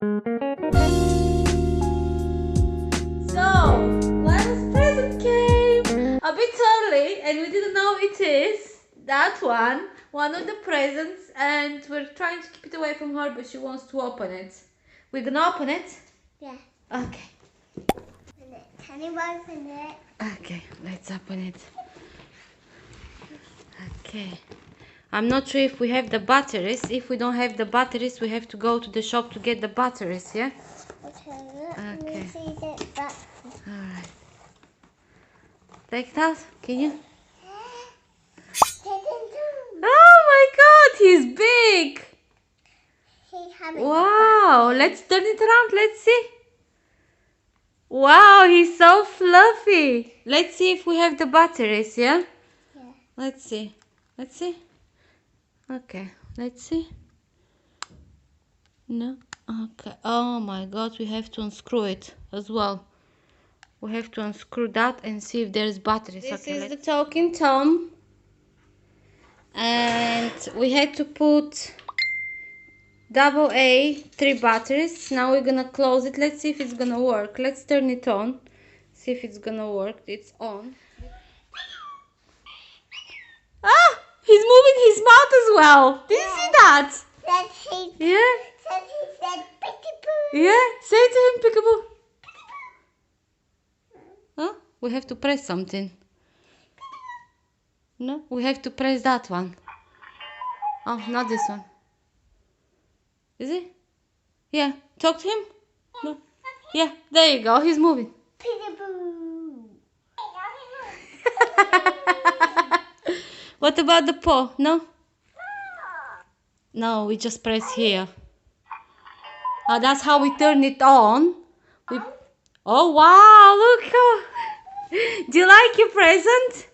So, Lila's present came a bit early and we didn't know it is that one of the presents, and we're trying to keep it away from her, but she wants to open it. We're gonna open it? Yeah. Okay. Can you open it? Okay, let's open it. Okay. I'm not sure if we have the batteries. If we don't have the batteries, we have to go to the shop to get the batteries, yeah? Okay, let Okay. me see the back. Alright. Take it out, can you? Oh my god, he's big! Wow, let's turn it around, let's see. Wow, he's so fluffy. Let's see if we have the batteries, yeah? Yeah. Let's see. Let's see. Okay, let's see. No? Okay. Oh my god, we have to unscrew it as well. We have to unscrew that and see if there's batteries. This is the talking Tom. And we had to put AA 3 batteries. Now we're gonna close it. Let's see if it's gonna work. Let's turn it on. See if it's gonna work. It's on. Ah! He's moving his mouth as well. Did you see that? Yeah? Yeah? Say to him, peekaboo. Huh? We have to press something. No? We have to press that one. Oh, not this one. Is it? Yeah. Talk to him? No. Yeah, there you go. He's moving. What about the paw? No? No, we just press here. Oh, that's how we turn it on. Oh, wow. Look how... Do you like your present?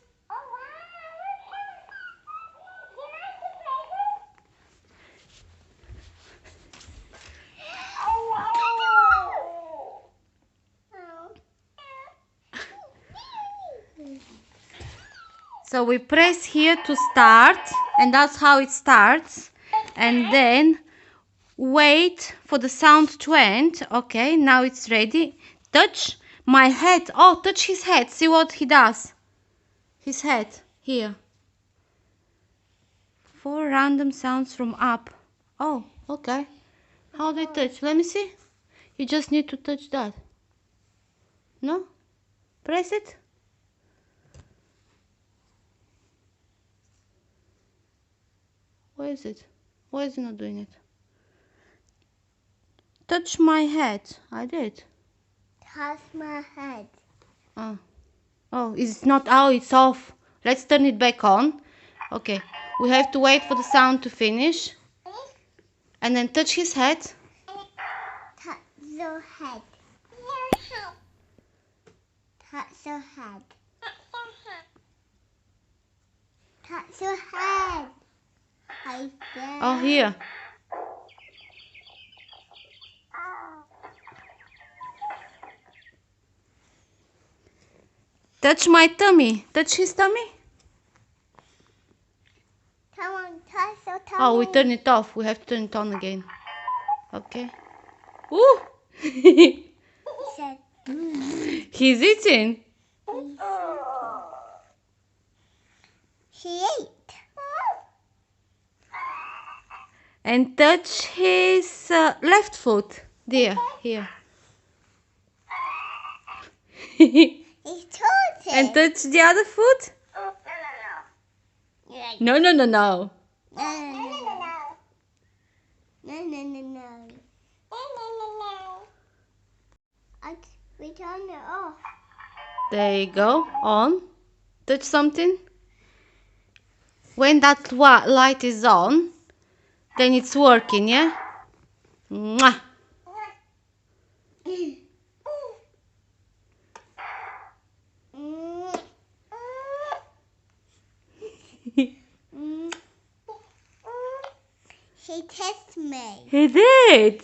So we press here to start, and that's how it starts. And then wait for the sound to end. Okay, now it's ready. Touch my head. Oh, touch his head. See what he does. His head. Here. 4 random sounds from up. Oh, okay. How do I touch? Let me see. You just need to touch that. No? Press it. Why is it? Why is it not doing it? Touch my head. I did. Touch my head. Oh. Oh, it's not out, it's off. Let's turn it back on. Okay. We have to wait for the sound to finish. And then touch his head. Touch your head. Touch your head. Touch your head. Right there. Oh, here. Touch my tummy. Touch his tummy. Come on, touch your tummy. Oh, we turn it off. We have to turn it on again. Okay. Ooh! Said, He's eating. He ate. And touch his left foot. There, here. He told it. And touch the other foot. No, no, no, no. No. We turn it off. There you go. On. Touch something. When that light is on, then it's working, yeah? Mwah. He kissed me. He did.